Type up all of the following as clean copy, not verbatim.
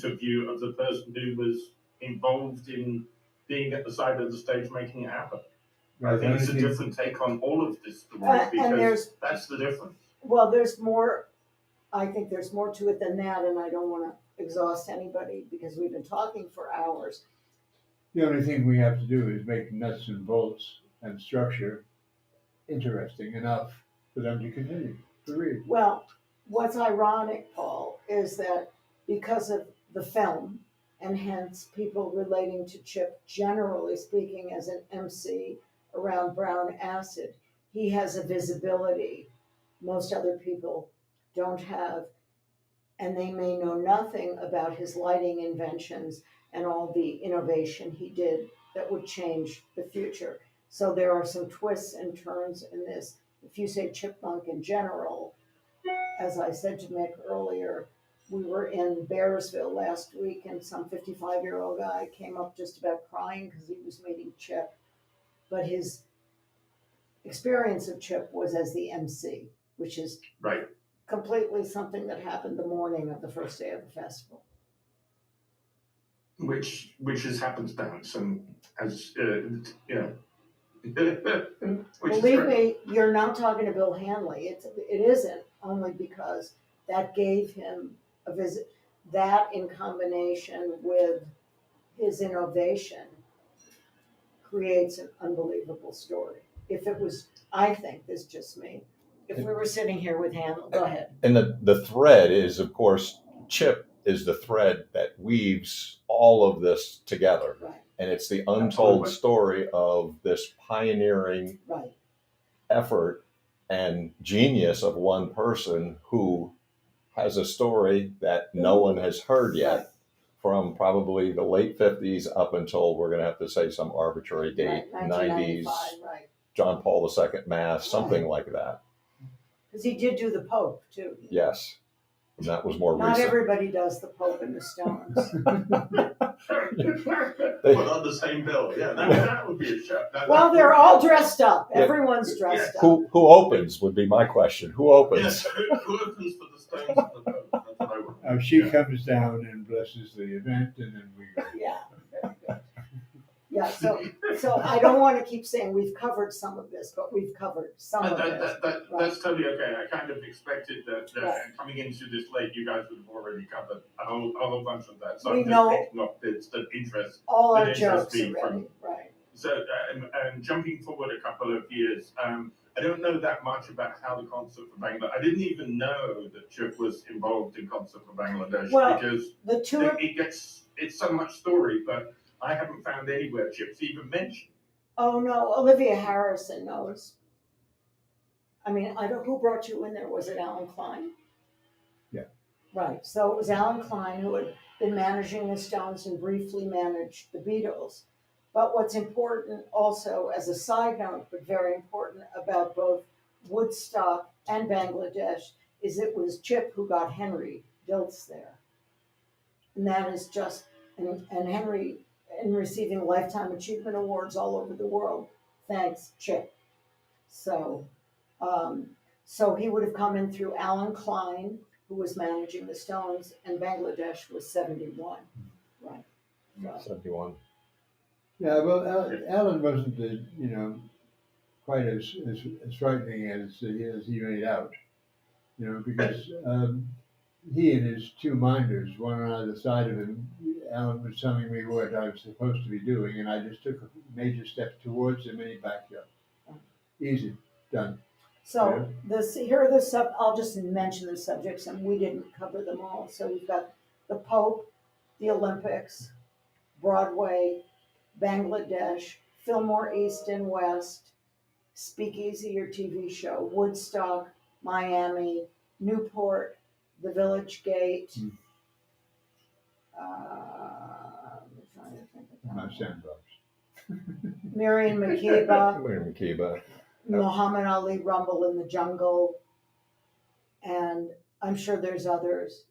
of view of the person who was involved in being at the side of the stage making it happen. I think it's a different take on all of this story because that's the difference. Well, there's more. I think there's more to it than that, and I don't want to exhaust anybody because we've been talking for hours. The only thing we have to do is make nuts and bolts and structure interesting enough for them to continue to read. Well, what's ironic, Paul, is that because of the film, and hence people relating to Chip, generally speaking, as an MC around brown acid, he has a visibility most other people don't have, and they may know nothing about his lighting inventions and all the innovation he did that would change the future. So there are some twists and turns in this. If you say Chip Monck in general, as I said to Mick earlier, we were in Bearsville last week and some 55-year-old guy came up just about crying because he was meeting Chip. But his experience of Chip was as the MC, which is right. Completely something that happened the morning of the first day of the festival. Which is happenstance and as Believe me, you're not talking to Bill Hanley. It isn't, only because that gave him a visit. That in combination with his innovation creates an unbelievable story. If it was, I think this is just me. If we were sitting here with Hanley, go ahead. And the thread is, of course, Chip is the thread that weaves all of this together. Right. And it's the untold story of this pioneering effort and genius of one person who has a story that no one has heard yet from probably the late 50s up until, we're going to have to say some arbitrary date, 90s, John Paul II Mass, something like that. Because he did do the Pope, too. Yes. And that was more Not recent. everybody does the Pope and the Stones. Put on the same bill. Yeah, that would be a show. Well, they're all dressed up. Yeah. Everyone's dressed up. Who opens would be my question. Who opens? Yes, who opens for the Stones and the Pope? That's what I would. She comes down and blesses the event, and then we go. Yeah, very good. Yeah, so I don't want to keep saying we've covered some of this, but we've covered some of this. That's totally okay. I kind of expected that coming into this late, you guys would have already covered a whole bunch of that. So we I'm know just picking up bits that interest. All our jokes already, right. So, and jumping forward a couple of years, I don't know that much about how the Concert for Bangladesh. I didn't even know that Chip was involved in Concert for Bangladesh because the tour it's so much story, but I haven't found anywhere Chip's even mentioned. Oh no, Olivia Harrison knows. I mean, who brought you in there? Was it Alan Klein? Yeah. Right. So it was Alan Klein who had been managing the Stones and briefly managed the Beatles. But what's important also, as a side note, but very important about both Woodstock and Bangladesh, is it was Chip who got Henry Diltz there. And that is just, and Henry, in receiving Lifetime Achievement Awards all over the world, thanks Chip. So he would have come in through Alan Klein, who was managing the Stones, and Bangladesh was 71. Right. So. 71. Yeah, well, Alan wasn't, quite as frightening as he made out, because he and his two minders, one on either side of him, Alan was telling me what I was supposed to be doing, and I just took a major step towards him, and he backed up. Easy, done. So here are the I'll just mention the subjects, and we didn't cover them all. So we've got the Pope, the Olympics, Broadway, Bangladesh, Fillmore East and West, Speakeasy, your TV show, Woodstock, Miami, Newport, the Village Gate. I'm trying to think of My sandbox. Miriam Makeba. Miriam Makeba. Muhammad Ali Rumble in the Jungle. And I'm sure there's others.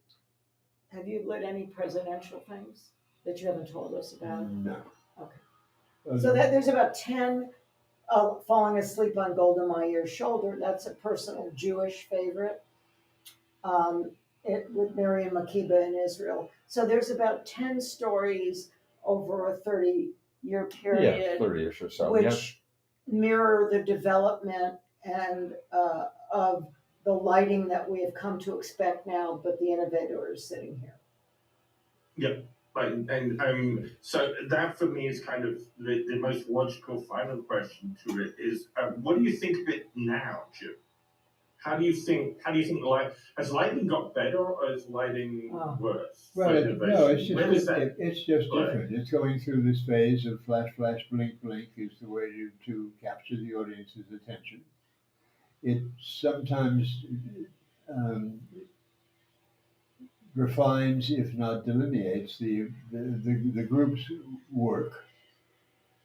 Have you lit any presidential things that you haven't told us about? No. Okay. So there's about 10 Falling Asleep on Golda Meir's Shoulder. That's a personal Jewish favorite with Miriam Makeba in Israel. So there's about 10 stories over a 30-year Yeah, period, 30ish or so. which mirror the development and of the lighting that we have come to expect now, but the innovator is sitting here. Yep. Right. And so that for me is kind of the most logical final question to it is, what do you think of it now, Chip? How do you think has lighting got better or is lighting worse? Well, no, it's just play? different. It's going through this phase of flash, flash, blink, blink is the way to capture the audience's attention. It sometimes refines, if not delineates, the group's work,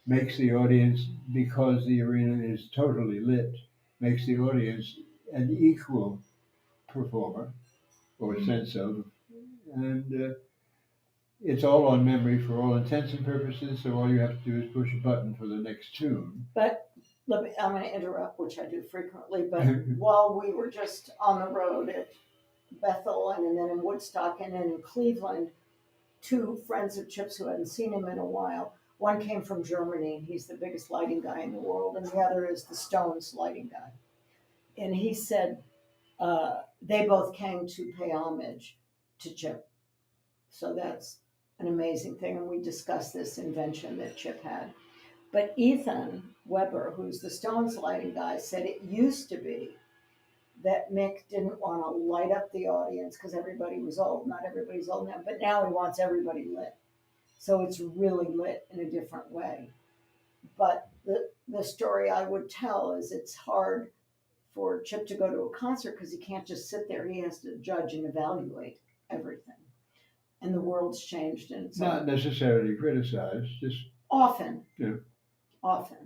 makes the audience, because the arena is totally lit, makes the audience an equal performer or sense of, and it's all on memory for all intents and purposes, so all you have to do is push a button for the next tune. But I'm going to interrupt, which I do frequently, but while we were just on the road at Bethel and then in Woodstock and then in Cleveland, two friends of Chip's who hadn't seen him in a while. One came from Germany, he's the biggest lighting guy in the world, and the other is the Stones lighting guy. And he said they both came to pay homage to Chip. So that's an amazing thing, and we discussed this invention that Chip had. But Ethan Weber, who's the Stones lighting guy, said it used to be that Mick didn't want to light up the audience because everybody was old. Not everybody's old now, but now he wants everybody lit. So it's really lit in a different way. But the story I would tell is it's hard for Chip to go to a concert because he can't just sit there. He has to judge and evaluate everything. And the world's changed. And it's not necessarily criticized, just often. Yeah. Often.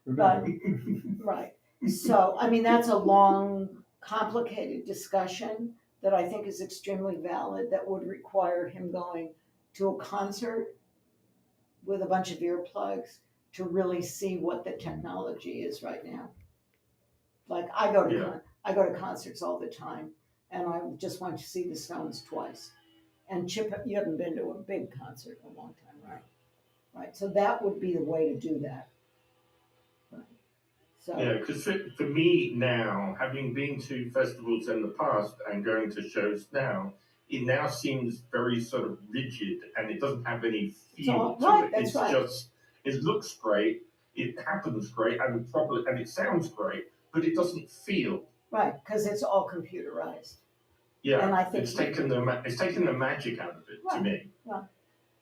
Remember. But, right. So, I mean, that's a long, complicated discussion that I think is extremely valid that would require him going to a concert with a bunch of earplugs to really see what the technology is right now. Like I go to concerts all the time, and I just went to see the Stones twice. And Chip, you haven't been to a big concert in a long time, right? Right. So that would be the way to do that. Right. So. Yeah, because for me now, having been to festivals in the past and going to shows now, it now seems very sort of rigid and it doesn't have any feel to it. It's just, it looks great, it happens great, and it sounds great, but it doesn't feel. Right, because it's all computerized. Yeah, and I think it's taken the magic out of it to me. Well,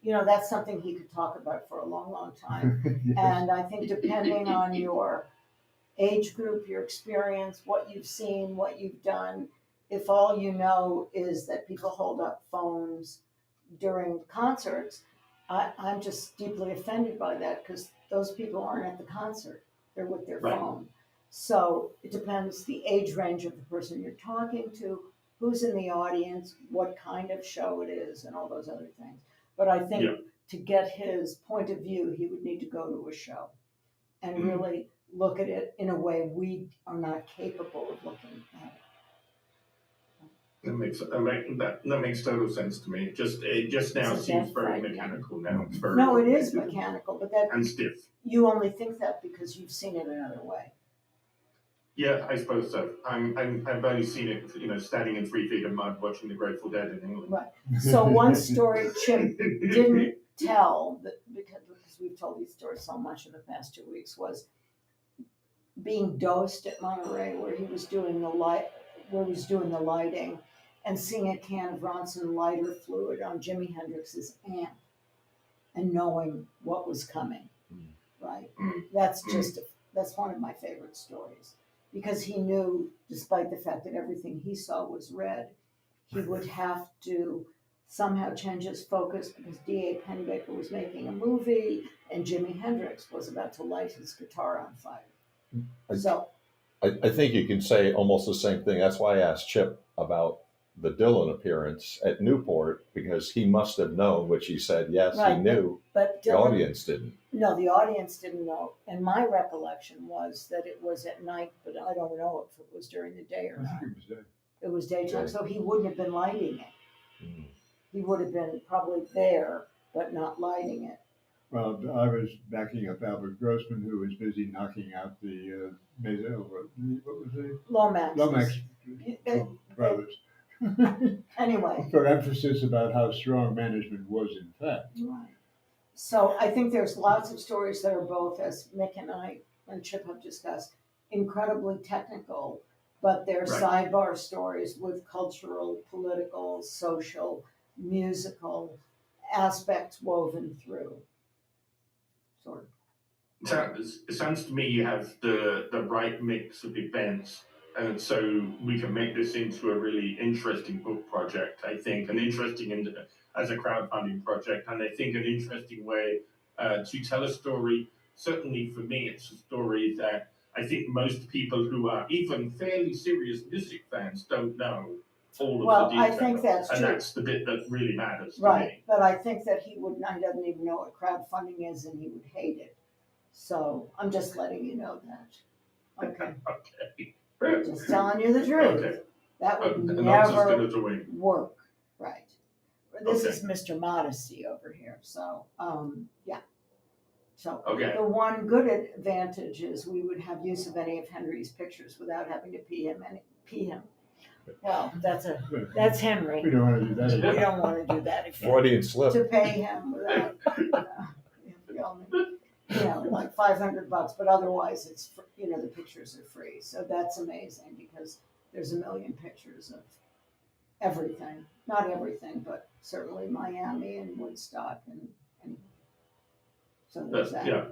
you know, that's something he could talk about for a long, long time. Yes. And I think depending on your age group, your experience, what you've seen, what you've done, if all you know is that people hold up phones during concerts, I'm just deeply offended by that because those people aren't at the concert. They're with their phone. So it depends the age range of the person you're talking to, who's in the audience, what kind of show it is, and all those other things. But I think to get his point of view, he would need to go to a show and really look at it in a way we are not capable of looking at it. That makes total sense to me. It just now seems very mechanical now. It's very no, it is mechanical, but that and stiff. You only think that because you've seen it another way. Yeah, I suppose so. I've only seen it, standing in 3 feet of mud watching the Grateful Dead in England. Right. So one story Chip didn't tell, because we've told these stories so much in the past 2 weeks, was being dosed at Monterey, where he was doing the lighting, and seeing a can of Ronson lighter fluid on Jimi Hendrix's amp, and knowing what was coming. Right. That's one of my favorite stories. Because he knew, despite the fact that everything he saw was red, he would have to somehow change his focus because D.A. Pennebaker was making a movie and Jimi Hendrix was about to light his guitar on fire. I think you can say almost the same thing. That's why I asked Chip about the Dylan appearance at Newport, because he must have known, which he said, yes, he knew, but Dylan, the audience didn't. No, the audience didn't know. And my recollection was that it was at night, but I don't know if it was during the day or not. I think it was day. It was daytime, so he wouldn't have been lighting it. he would have been probably there, but not lighting it. Well, I was backing up Albert Grossman, who was busy knocking out the what was it? Lomax. Lomax brothers. Anyway. For emphasis about how strong management was in fact. Right. So I think there's lots of stories that are both, as Mick and I and Chip have discussed, incredibly technical, but they're sidebar stories with cultural, political, social, musical aspects woven through. Sort of. It sounds to me you have the right mix of events, and so we can make this into a really interesting book project, I think, an interesting as a crowdfunding project, and I think an interesting way to tell a story. Certainly for me, it's a story that I think most people who are even fairly serious music fans don't know all of the details. I think that's and true. That's the bit that really matters to Right, me. but I think that he doesn't even know what crowdfunding is, and he would hate it. So I'm just letting you know that. Okay. Okay. Just telling you the truth. Okay. That would Not as good never as a wing. work. Right. This Okay. is Mr. Modesty over here. So, yeah. So Okay. the one good advantage is we would have use of any of Henry's pictures without having to pee him. Well, that's Henry. We don't want to do that We again. don't want to do that again. Freudian slip. To pay him without, like $500, but otherwise it's, the pictures are free. So that's amazing because there's a million pictures of everything. Not everything, but certainly Miami and Woodstock and so there's that. Yeah,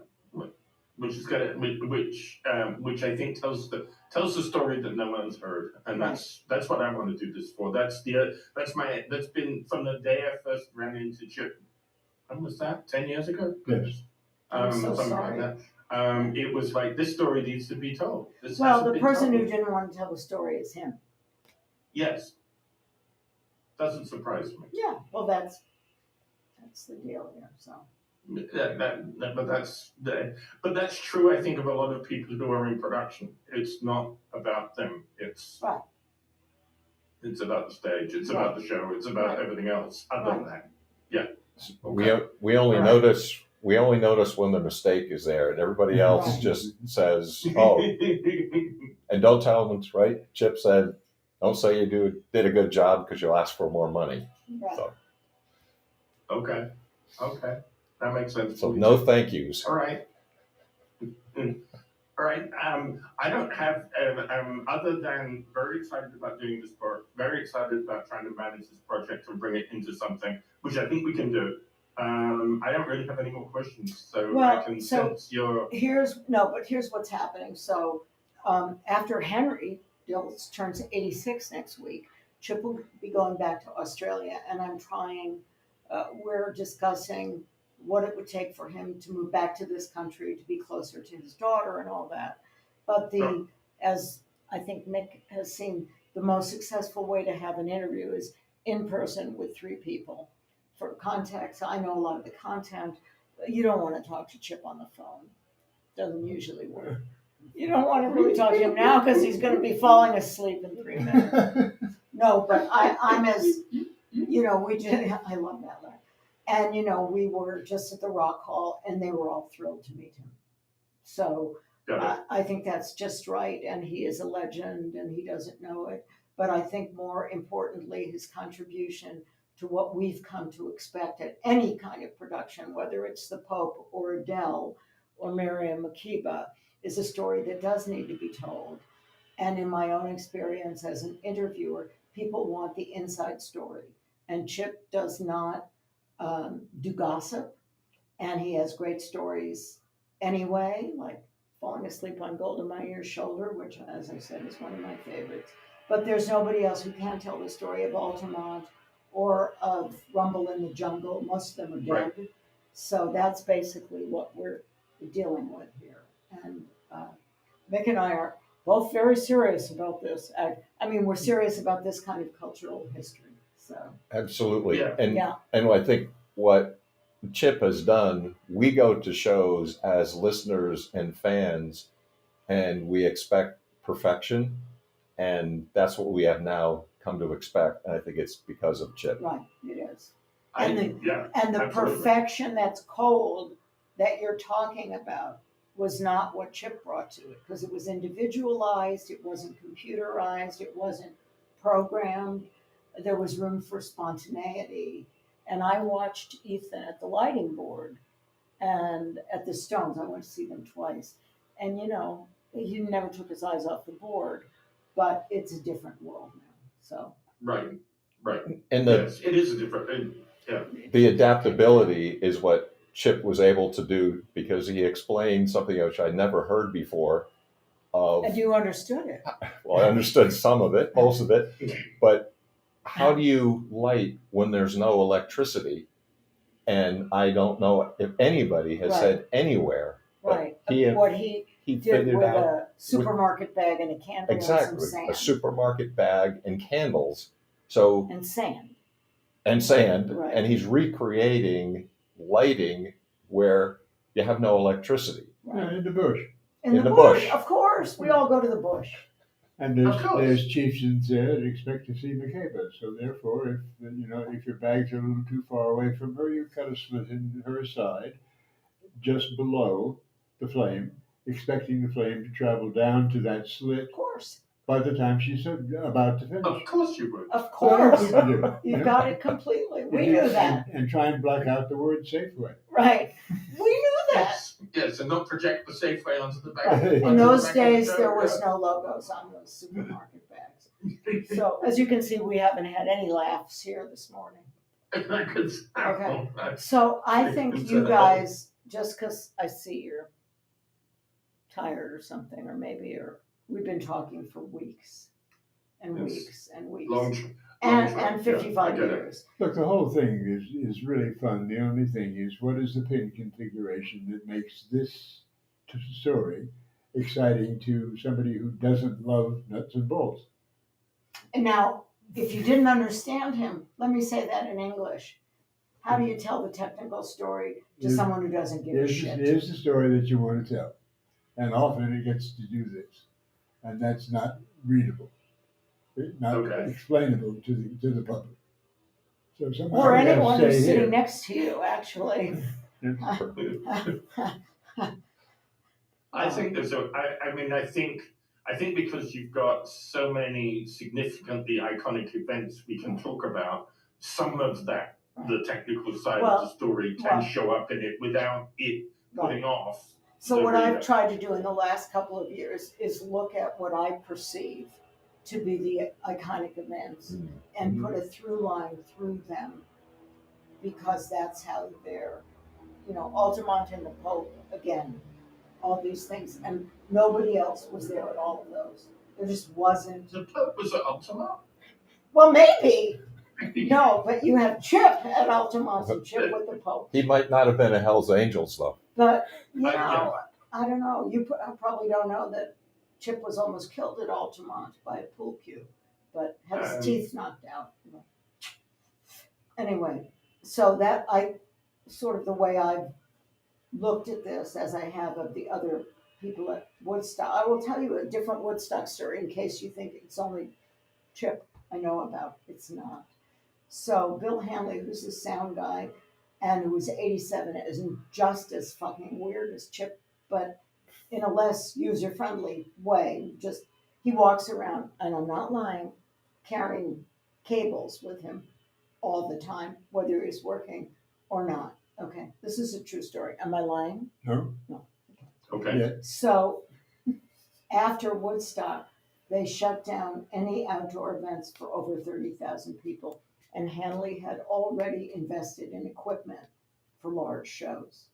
which is gonna, which I think tells the story that no one's heard, and that's what I want to do this for. That's been from the day I first ran into Chip. When was that? 10 years ago? Yes. I'm so something sorry. like that. It was like this story needs to be told. The person who didn't want to tell the story is him. Yes. Doesn't surprise me. Yeah, well, that's the deal here. So. But that's true. I think of a lot of people who are in production. It's not about them. It's about the stage. It's about the show. It's about everything else other than that. Yeah. Okay. We only notice when the mistake is there, and everybody else just says, "Oh," and don't tell them it's right. Chip said, "Don't say you did a good job because you'll ask for more money." Right. So. Okay. That makes sense. So no thank yous. All right. All right. I don't have other than very excited about doing this part. Very excited about trying to manage this project and bring it into something, which I think we can do. I don't really have any more questions, so I can sense your. Here's what's happening. So after Henry turns 86 next week, Chip will be going back to Australia, and I'm trying. We're discussing what it would take for him to move back to this country to be closer to his daughter and all that. But as I think Mick has seen, the most successful way to have an interview is in person with 3 people. For context, I know a lot of the content. You don't want to talk to Chip on the phone. Doesn't usually work. You don't want to really talk to him now because he's going to be falling asleep in 3 minutes. No, but I'm as, we did, I love that laugh. And, we were just at the Rock Hall and they were all thrilled to meet him. So I think that's just right. And he is a legend and he doesn't know it. But I think more importantly, his contribution to what we've come to expect at any kind of production, whether it's the Pope or Adele or Miriam Makeba, is a story that does need to be told. And in my own experience as an interviewer, people want the inside story. And Chip does not do gossip, and he has great stories anyway, like falling asleep on Golda Meir's shoulder, which, as I said, is one of my favorites. But there's nobody else who can tell the story of Altamont or of Rumble in the Jungle. Most of them are dead. Right. So that's basically what we're dealing with here. And Mick and I are both very serious about this. I mean, we're serious about this kind of cultural history. So absolutely. Yeah. And I think what Chip has done, we go to shows as listeners and fans, and we expect perfection. And that's what we have now come to expect. And I think it's because of Chip. Right, it is. And the absolutely. perfection that's cold that you're talking about was not what Chip brought to it, because it was individualized, it wasn't computerized, it wasn't programmed. There was room for spontaneity. And I watched Ethan at the lighting board and at the Stones. I went to see them twice. And, you know, he never took his eyes off the board, but it's a different world now. So Right. And Yes, it is a different. Yeah. the adaptability is what Chip was able to do, because he explained something which I'd never heard before. And you understood it. Well, I understood some of it, most of it, but how do you light when there's no electricity? And I don't know if anybody has said anywhere. Right. He Did figured with out a supermarket bag and a candle exactly and some sand. a supermarket bag and candles. So And sand. Right. And he's recreating lighting where you have no electricity. Right. In the bush. In the bush, of course. We all go to the bush. And there's chieftains there that expect to see Michaela. So therefore, if your bags are a little too far away from her, you cut a slit in her side, just below the flame, expecting the flame to travel down to that slit. Of course. By the time she's about to finish. Of course you would. Of course. Do, You've got it completely. We knew that. And try and block out the word Safeway. Right. We knew that. Yes, and not project the Safeway onto the back. In those days, there was no logos on those supermarket bags. So, as you can see, we haven't had any laughs here this morning. Okay. So, I think you guys, just because I see you're tired or something, or maybe we've been talking for weeks and weeks and weeks. And 55 years. Look, the whole thing is really fun. The only thing is, what is the pin configuration that makes this story exciting to somebody who doesn't love nuts and bolts? And now, if you didn't understand him, let me say that in English. How do you tell the technical story to someone who doesn't give a shit? Here's the story that you want to tell. And often it gets to do this. And that's not readable. Not explainable to the public. So or anyone who's sitting next to you, actually. I think there's I think because you've got so many significantly iconic events we can talk about, some of that, the technical side of the story can show up in it without it putting off. So what I've tried to do in the last couple of years is look at what I perceive to be the iconic events and put a through line through them, because that's how they're, Altamont and the Pope, again, all these things, and nobody else was there at all of those. There just wasn't. The Pope was at Altamont? Well, maybe. No, but you have Chip at Altamont and Chip with the Pope. He might not have been a Hell's Angels, though. But, I don't know. You probably don't know that Chip was almost killed at Altamont by a pool cue, but had his teeth knocked out. Anyway, so that sort of the way I've looked at this, as I have of the other people at Woodstock. I will tell you a different Woodstock story in case you think it's only Chip I know about. It's not. So Bill Hanley, who's the sound guy, and who was 87, isn't just as fucking weird as Chip, but in a less user-friendly way. Just, he walks around, and I'm not lying, carrying cables with him all the time, whether he's working or not. Okay, this is a true story. Am I lying? No. Okay. Yeah. So after Woodstock, they shut down any outdoor events for over 30,000 people, and Hanley had already invested in equipment for large shows.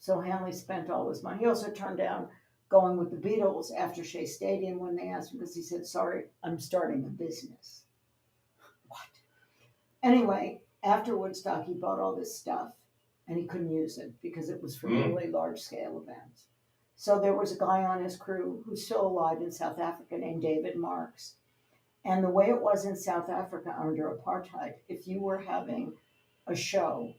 So Hanley spent all his money. He also turned down going with the Beatles after Shea Stadium when they asked him, because he said, sorry, I'm starting a business. What? Anyway, after Woodstock, he bought all this stuff, and he couldn't use it because it was for really large-scale events. So there was a guy on his crew who's still alive in South Africa named David Marks. And the way it was in South Africa under apartheid, if you were having a show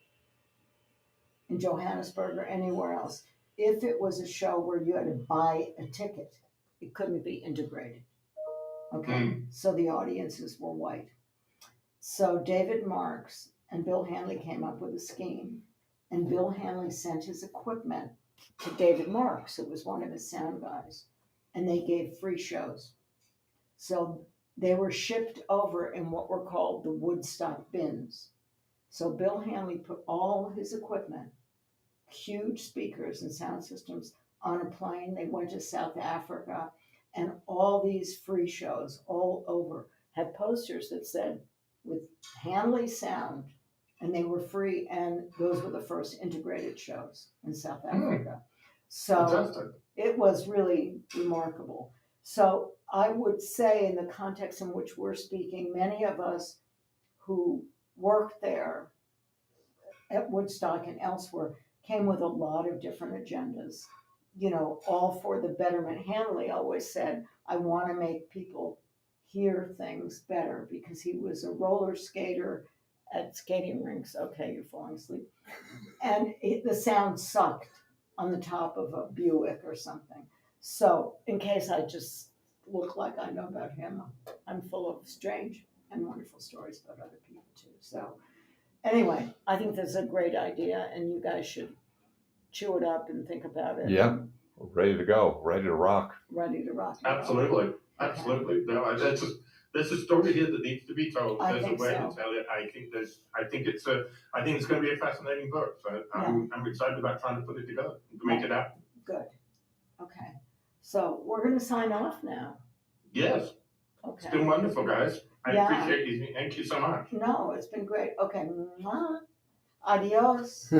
in Johannesburg or anywhere else, if it was a show where you had to buy a ticket, it couldn't be integrated. Okay, so the audiences were white. So David Marks and Bill Hanley came up with a scheme, and Bill Hanley sent his equipment to David Marks, who was one of his sound guys, and they gave free shows. So they were shipped over in what were called the Woodstock bins. So Bill Hanley put all his equipment, huge speakers and sound systems, on a plane. They went to South Africa, and all these free shows all over had posters that said, with Hanley sound, and they were free, and those were the first integrated shows in South Africa. So Fantastic. it was really remarkable. So I would say, in the context in which we're speaking, many of us who worked there at Woodstock and elsewhere came with a lot of different agendas, all for the betterment. Hanley always said, I want to make people hear things better, because he was a roller skater at skating rinks. Okay, you're falling asleep. And the sound sucked on the top of a Buick or something. So in case I just look like I know about him, I'm full of strange and wonderful stories about other people too. So anyway, I think this is a great idea, and you guys should chew it up and think about it. Yeah, ready to go, ready to rock. Ready to rock. Absolutely. Absolutely. No, there's a story here that needs to be told. I There's a think way so. to tell it. I think it's going to be a fascinating book. So I'm excited about trying to put it together, to make it happen. Good. Okay. So we're going to sign off now. Yes. Okay. It's been wonderful, guys. I Yeah. appreciate you. Thank you so much. No, it's been great. Okay. Mwah. Adios.